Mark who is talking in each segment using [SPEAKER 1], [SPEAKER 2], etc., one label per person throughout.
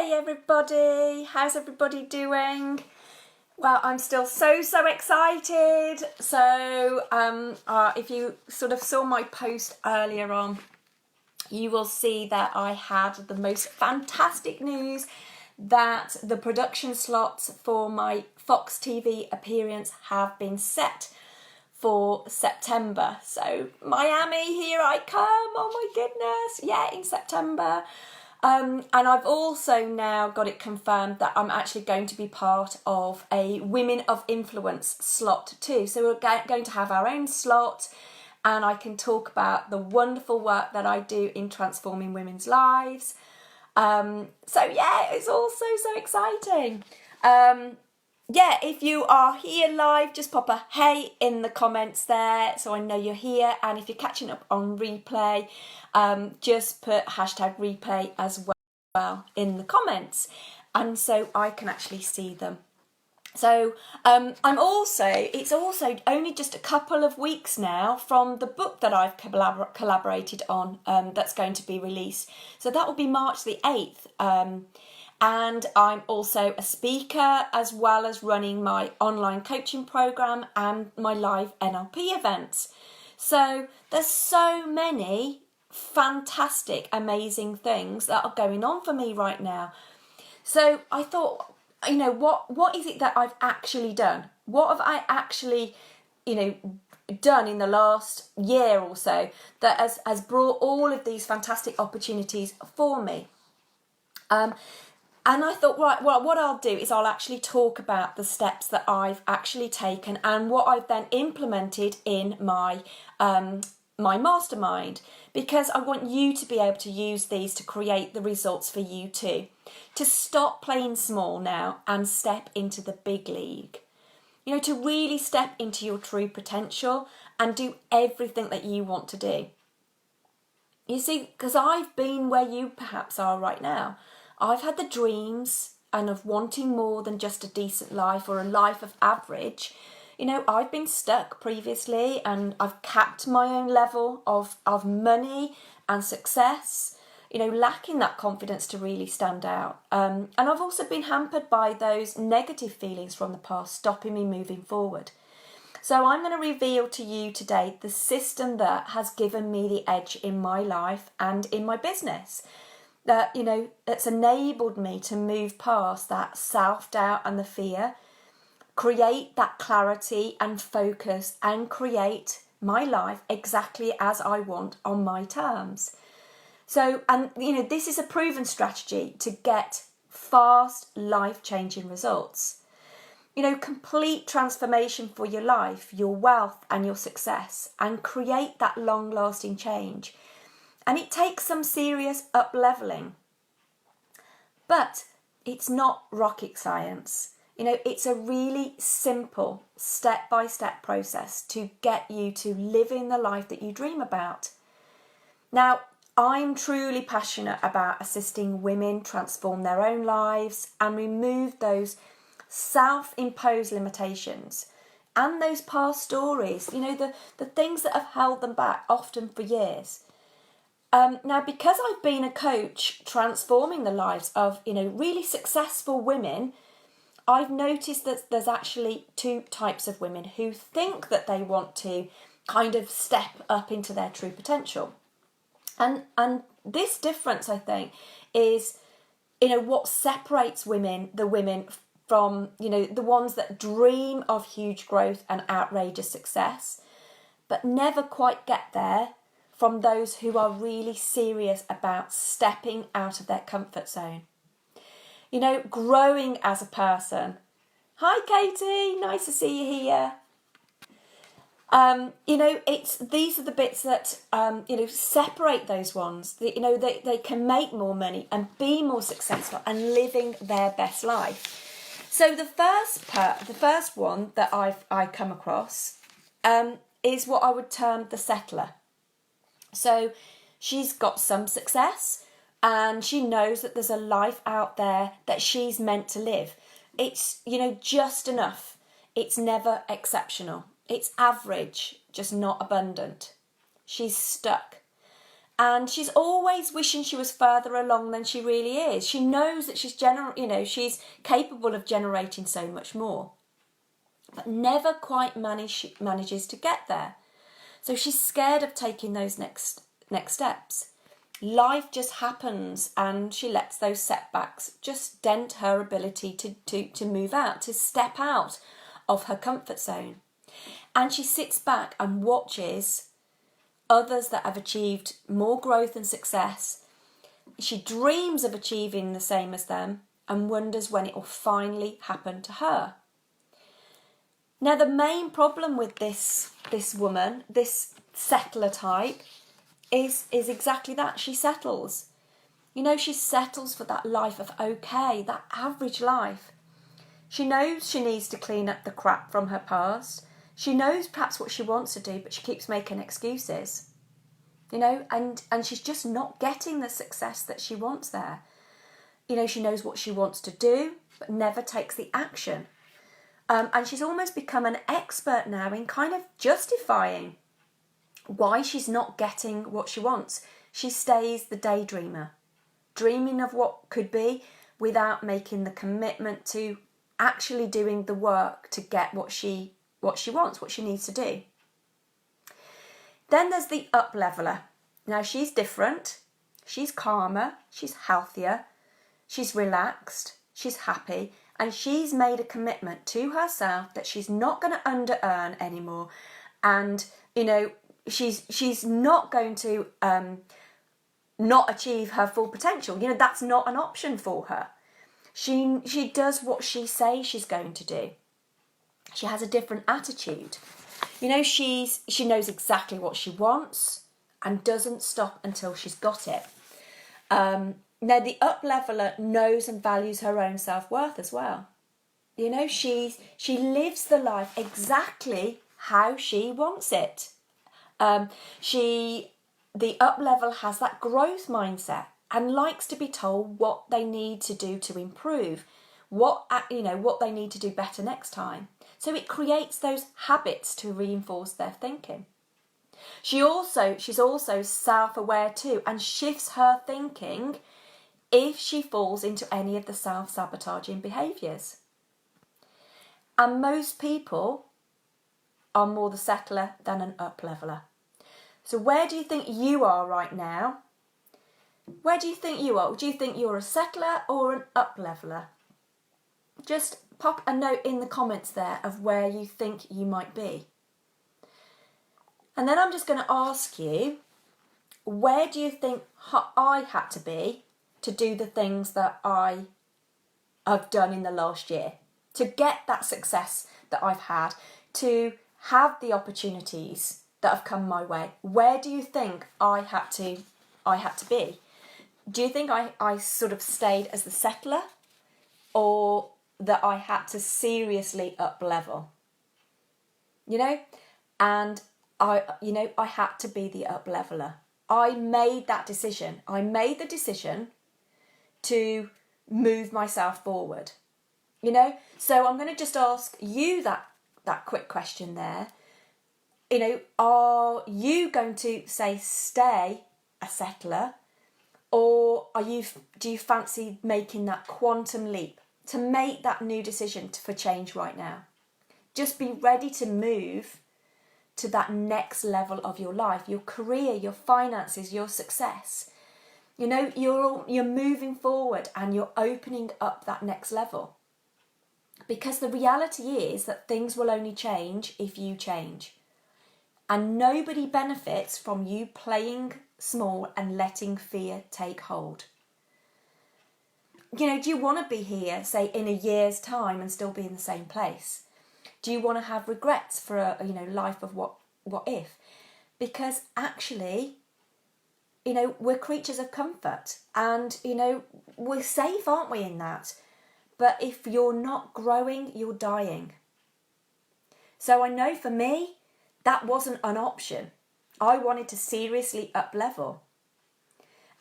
[SPEAKER 1] Hey everybody, how's everybody doing? Well, I'm still so excited. So if you sort of saw my post earlier on, you will see that I had the most fantastic news that the production slots for my Fox TV appearance have been set for September. So Miami, here I come. Oh my goodness. Yeah, in September. And I've also now got it confirmed that I'm actually going to be part of a Women of Influence slot too. So we're going to have our own slot, and I can talk about the wonderful work that I do in transforming women's lives. So yeah, it's all so exciting. Yeah, if you are here live, just pop a hey in the comments there so I know you're here. And if you're catching up on replay, just put hashtag replay as well in the comments, and so I can actually see them. So it's also only just a couple of weeks now from the book that I've collaborated on that's going to be released. So that will be March the 8th. And I'm also a speaker, as well as running my online coaching program and my live NLP events. So there's so many fantastic, amazing things that are going on for me right now. So I thought, you know, what is it that I've actually done? What have I actually, done in the last year or so that has brought all of these fantastic opportunities for me? And I thought, right, well, what I'll do is I'll actually talk about the steps that I've actually taken and what I've then implemented in my my mastermind, because I want you to be able to use these to create the results for you too. To stop playing small now and step into the big league. You know, to really step into your true potential and do everything that you want to do. You see, because I've been where you perhaps are right now. I've had the dreams and of wanting more than just a decent life or a life of average. You know, I've been stuck previously and I've capped my own level of money and success, lacking that confidence to really stand out. And I've also been hampered by those negative feelings from the past, stopping me moving forward. So I'm going to reveal to you today the system that has given me the edge in my life and in my business. That, it's enabled me to move past that self-doubt and the fear, create that clarity and focus, and create my life exactly as I want on my terms. So, and this is a proven strategy to get fast, life-changing results. Complete transformation for your life, your wealth and your success, and create that long-lasting change. And it takes some serious up-leveling. But it's not rocket science. It's a really simple step-by-step process to get you to living the life that you dream about. Now, I'm truly passionate about assisting women transform their own lives and remove those self-imposed limitations and those past stories, the things that have held them back often for years. Now, because I've been a coach transforming the lives of, really successful women, I've noticed that there's actually two types of women who think that they want to kind of step up into their true potential. And this difference, I think, is, what separates the women from, the ones that dream of huge growth and outrageous success, but never quite get there, from those who are really serious about stepping out of their comfort zone. Growing as a person. Hi, Katie, nice to see you here. These are the bits that, separate those ones. They can make more money and be more successful and living their best life. So the first one that I come across is what I would term the settler. So she's got some success and she knows that there's a life out there that she's meant to live. It's, just enough. It's never exceptional. It's average, just not abundant. She's stuck. And she's always wishing she was further along than she really is. She knows that she's she's capable of generating so much more, but never quite manages to get there. So she's scared of taking those next steps. Life just happens, and she lets those setbacks just dent her ability to move out, to step out of her comfort zone. And she sits back and watches others that have achieved more growth and success. She dreams of achieving the same as them and wonders when it will finally happen to her. Now, the main problem with this woman, this settler type, is exactly that. She settles. She settles for that life of okay, that average life. She knows she needs to clean up the crap from her past. She knows perhaps what she wants to do, but she keeps making excuses. And she's just not getting the success that she wants there. She knows what she wants to do, but never takes the action. And she's almost become an expert now in kind of justifying why she's not getting what she wants. She stays the daydreamer, dreaming of what could be without making the commitment to actually doing the work to get what she wants, what she needs to do. Then there's the up-leveler. Now, she's different. She's calmer. She's healthier. She's relaxed. She's happy. And she's made a commitment to herself that she's not going to under-earn anymore. And, she's not going to not achieve her full potential. That's not an option for her. She does what she says she's going to do. She has a different attitude. She knows exactly what she wants and doesn't stop until she's got it. Now, the up-leveler knows and values her own self-worth as well. She lives the life exactly how she wants it. The up-level has that growth mindset and likes to be told what they need to do to improve, what they need to do better next time. So it creates those habits to reinforce their thinking. She's also self-aware too, and shifts her thinking if she falls into any of the self-sabotaging behaviours. And most people are more the settler than an up-leveler. So where do you think you are right now? Where do you think you are? Do you think you're a settler or an up-leveler? Just pop a note in the comments there of where you think you might be. And then I'm just going to ask you, where do you think I had to be to do the things that I have done in the last year? To get that success that I've had, to have the opportunities that have come my way. Where do you think I had to be? Do you think I sort of stayed as the settler, or that I had to seriously up level? And I had to be the up leveler. I made that decision. I made the decision to move myself forward. So I'm going to just ask you that quick question there. Are you going to say stay a settler, or do you fancy making that quantum leap to make that new decision for change right now? Just be ready to move to that next level of your life, your career, your finances, your success. You're moving forward and you're opening up that next level. Because the reality is that things will only change if you change. And nobody benefits from you playing small and letting fear take hold. Do you want to be here, say, in a year's time and still be in the same place? Do you want to have regrets for a life of what if? Because actually, we're creatures of comfort, and we're safe, aren't we, in that? But if you're not growing, you're dying. So I know for me, that wasn't an option. I wanted to seriously up level.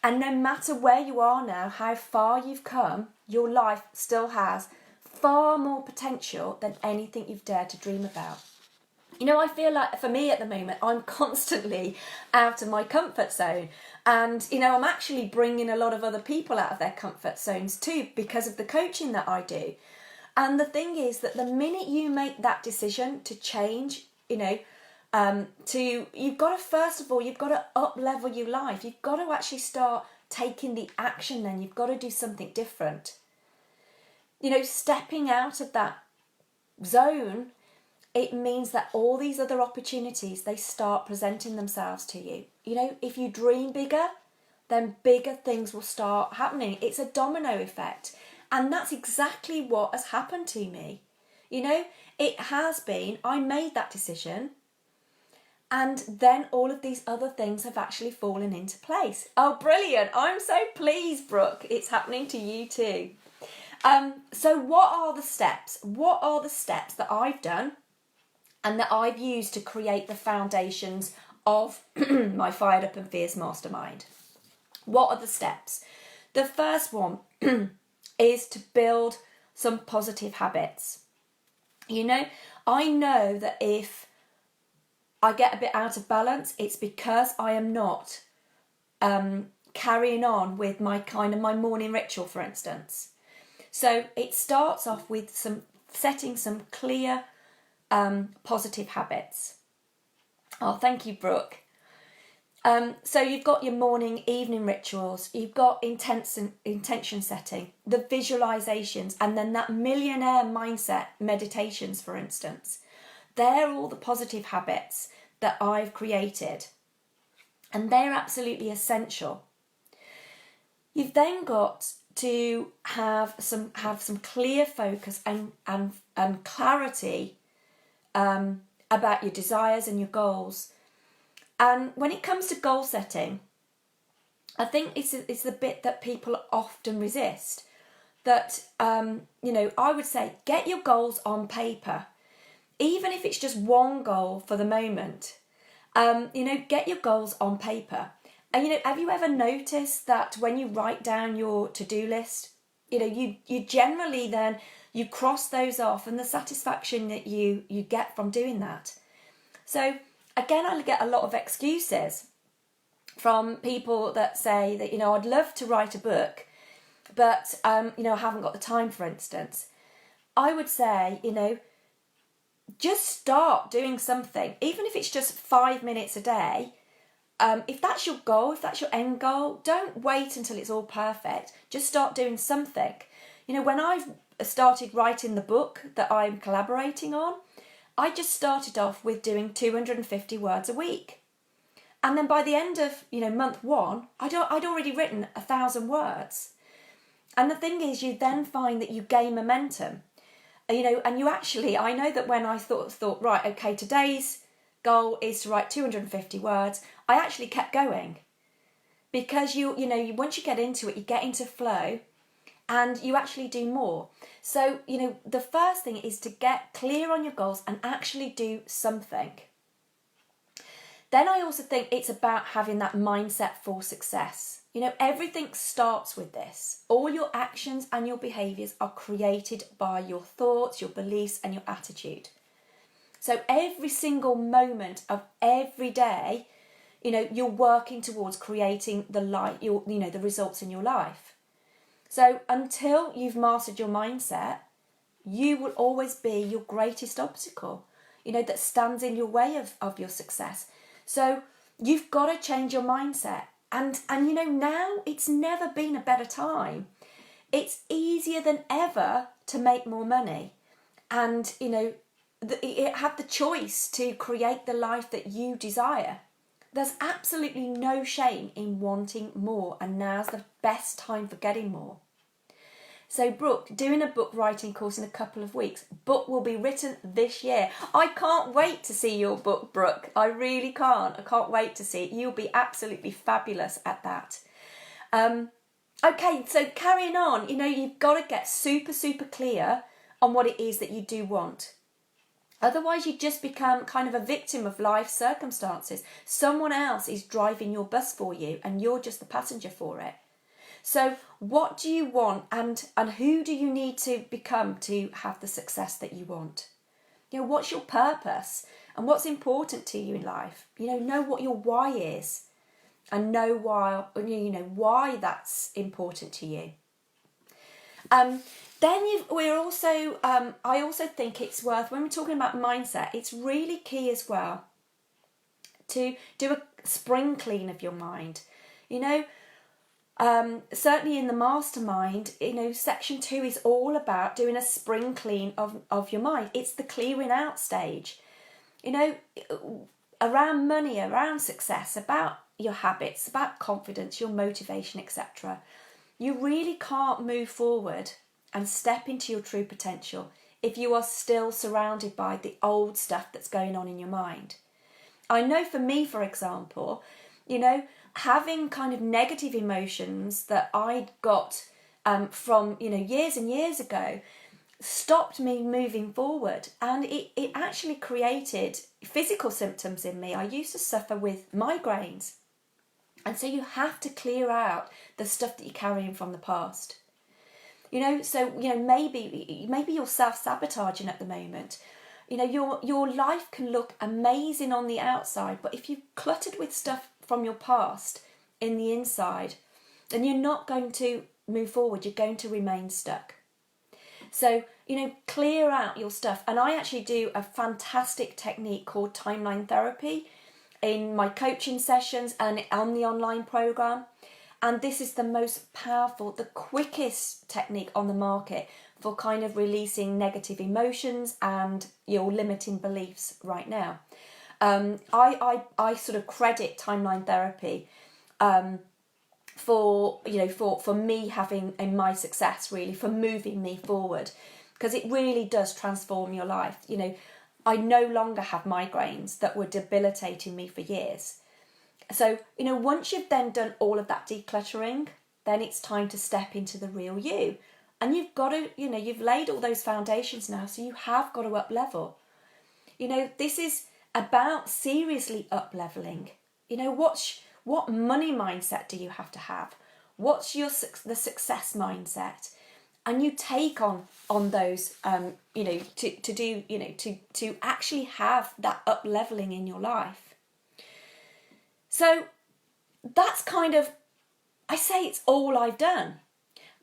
[SPEAKER 1] And no matter where you are now, how far you've come, your life still has far more potential than anything you've dared to dream about. You know, I feel like for me at the moment, I'm constantly out of my comfort zone. And, you know, I'm actually bringing a lot of other people out of their comfort zones too because of the coaching that I do. And the thing is that the minute you make that decision to change, you know, you've got to, first of all, you've got to up-level your life. You've got to actually start taking the action then. You've got to do something different. You know, stepping out of that zone, it means that all these other opportunities, they start presenting themselves to you. You know, if you dream bigger, then bigger things will start happening. It's a domino effect. And that's exactly what has happened to me. You know, it has been, I made that decision, and then all of these other things have actually fallen into place. Oh, brilliant. I'm so pleased, Brooke. It's happening to you too. So what are the steps? What are the steps that I've done and that I've used to create the foundations of my Fired Up and Fierce Mastermind? What are the steps? The first one is to build some positive habits. You know, I know that if I get a bit out of balance, it's because I am not carrying on with my morning ritual, for instance. So it starts off with setting some clear positive habits. Oh, thank you, Brooke. So you've got your morning, evening rituals, you've got intention setting, the visualizations, and then that millionaire mindset meditations, for instance. They're all the positive habits that I've created, and they're absolutely essential. You've then got to have some clear focus and clarity about your desires and your goals. And when it comes to goal setting, I think it's the bit that people often resist. That, you know, I would say get your goals on paper. Even if it's just one goal for the moment, you know, get your goals on paper. And, you know, have you ever noticed that when you write down your to-do list, you know, you generally then, you cross those off, and the satisfaction that you get from doing that. So, again, I get a lot of excuses from people that say that, you know, I'd love to write a book, but, you know, I haven't got the time, for instance. I would say, you know, just start doing something, even if it's just 5 minutes a day. If that's your goal, if that's your end goal, don't wait until it's all perfect. Just start doing something. You know, when I've started writing the book that I'm collaborating on, I just started off with doing 250 words a week. And then by the end of, you know, month one, I'd already written 1,000 words. And the thing is, you then find that you gain momentum. You know, and you actually, I know that when I thought, right, okay, today's goal is to write 250 words, I actually kept going. Because you know, once you get into it, you get into flow and you actually do more. So, you know, the first thing is to get clear on your goals and actually do something. Then I also think it's about having that mindset for success. You know, everything starts with this. All your actions and your behaviours are created by your thoughts, your beliefs and your attitude. So every single moment of every day, you know, you're working towards creating the results in your life. So until you've mastered your mindset, you will always be your greatest obstacle, you know, that stands in your way of your success. So you've got to change your mindset. And you know, now it's never been a better time. It's easier than ever to make more money. And, you know, have the choice to create the life that you desire. There's absolutely no shame in wanting more, and now's the best time for getting more. So Brooke, doing a book writing course in a couple of weeks. Book will be written this year. I can't wait to see your book, Brooke. I really can't. I can't wait to see it. You'll be absolutely fabulous at that. Okay, so carrying on, you know, you've got to get super, super clear on what it is that you do want. Otherwise, you just become kind of a victim of life circumstances. Someone else is driving your bus for you and you're just the passenger for it. So what do you want, and who do you need to become to have the success that you want? You know, what's your purpose? and what's important to you in life. Know what your why is, and know why that's important to you. I also think it's worth, when we're talking about mindset, it's really key as well to do a spring clean of your mind. Certainly in the mastermind, section 2 is all about doing a spring clean of your mind. It's the clearing out stage, around money, around success, about your habits, about confidence, your motivation, etc. You really can't move forward and step into your true potential if you are still surrounded by the old stuff that's going on in your mind. I know for me, for example, having kind of negative emotions that I'd got from, years and years ago stopped me moving forward. And it actually created physical symptoms in me. I used to suffer with migraines. And so you have to clear out the stuff that you're carrying from the past. Maybe you're self-sabotaging at the moment. Your life can look amazing on the outside, but if you're cluttered with stuff from your past in the inside, then you're not going to move forward. You're going to remain stuck. So, clear out your stuff. And I actually do a fantastic technique called timeline therapy in my coaching sessions and on the online program. And this is the most powerful, the quickest technique on the market for kind of releasing negative emotions and your limiting beliefs right now. I sort of credit timeline therapy for me having in my success, really, for moving me forward, because it really does transform your life. I no longer have migraines that were debilitating me for years. So, once you've then done all of that decluttering, then it's time to step into the real you. And you've got to, you've laid all those foundations now, so you have got to up level. This is about seriously up leveling. What money mindset do you have to have? What's the success mindset? And you take on those, to actually have that up leveling in your life. So that's kind of, I say it's all I've done,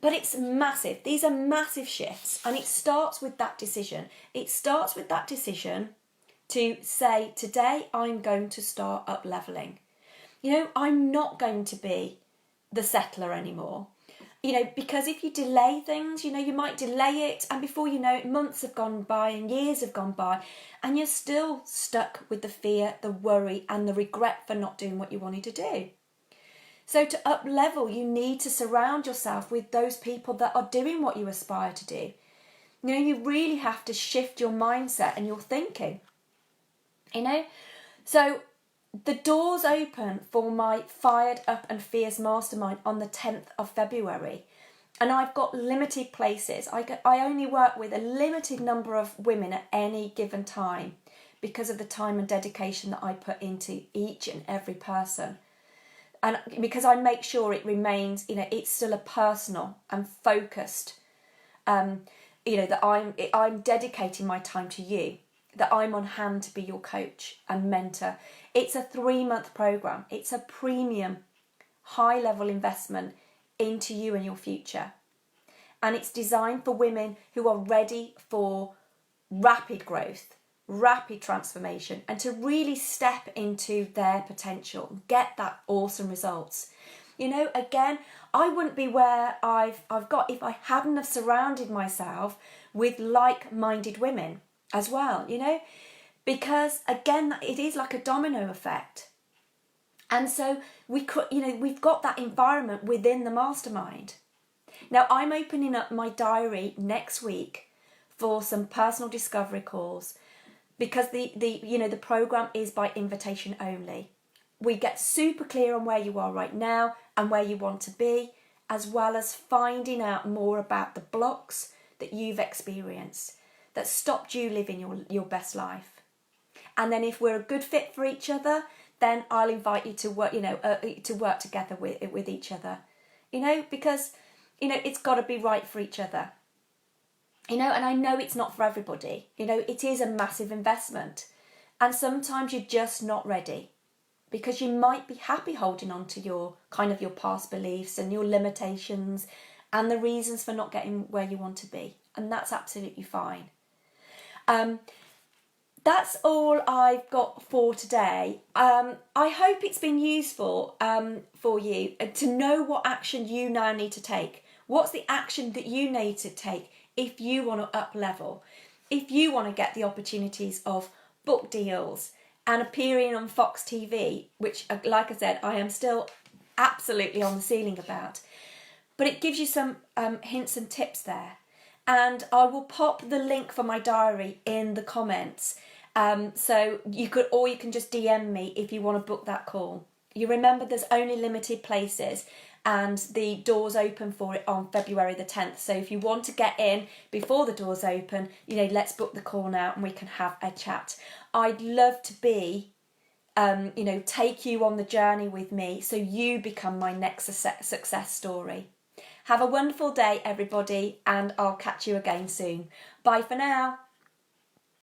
[SPEAKER 1] but it's massive. These are massive shifts, and it starts with that decision. It starts with that decision to say, today I'm going to start up leveling. I'm not going to be the settler anymore. Because if you delay things, you might delay it, and before you know it, months have gone by and years have gone by, and you're still stuck with the fear, the worry, and the regret for not doing what you wanted to do. So to up level, you need to surround yourself with those people that are doing what you aspire to do. You really have to shift your mindset and your thinking. So the doors open for my Fired Up and Fierce Mastermind on the 10th of February. And I've got limited places. I only work with a limited number of women at any given time because of the time and dedication that I put into each and every person. And because I make sure it remains, it's still a personal and focused, that I'm dedicating my time to you, that I'm on hand to be your coach and mentor. It's a 3-month program. It's a premium, high-level investment into you and your future. And it's designed for women who are ready for rapid growth, rapid transformation, and to really step into their potential, get that awesome results. Again, I wouldn't be where I've got if I hadn't have surrounded myself with like-minded women as well, because again, it is like a domino effect. And so we've got that environment within the mastermind. Now I'm opening up my diary next week for some personal discovery calls, because the program is by invitation only. We get super clear on where you are right now and where you want to be, as well as finding out more about the blocks that you've experienced that stopped you living your best life. And then if we're a good fit for each other, then I'll invite you to work, to work together with each other, because, it's got to be right for each other, and I know it's not for everybody, it is a massive investment. And sometimes you're just not ready, because you might be happy holding on to your past beliefs and your limitations and the reasons for not getting where you want to be. And that's absolutely fine. That's all I've got for today. I hope it's been useful for you to know what action you now need to take. What's the action that you need to take if you want to up level? If you want to get the opportunities of book deals and appearing on Fox TV, which, like I said, I am still absolutely on the ceiling about. But it gives you some hints and tips there. And I will pop the link for my diary in the comments. So you can just DM me if you want to book that call. You remember there's only limited places and the doors open for it on February the 10th. So if you want to get in before the doors open, let's book the call now and we can have a chat. I'd love to be, take you on the journey with me so you become my next success story. Have a wonderful day, everybody, and I'll catch you again soon. Bye for now.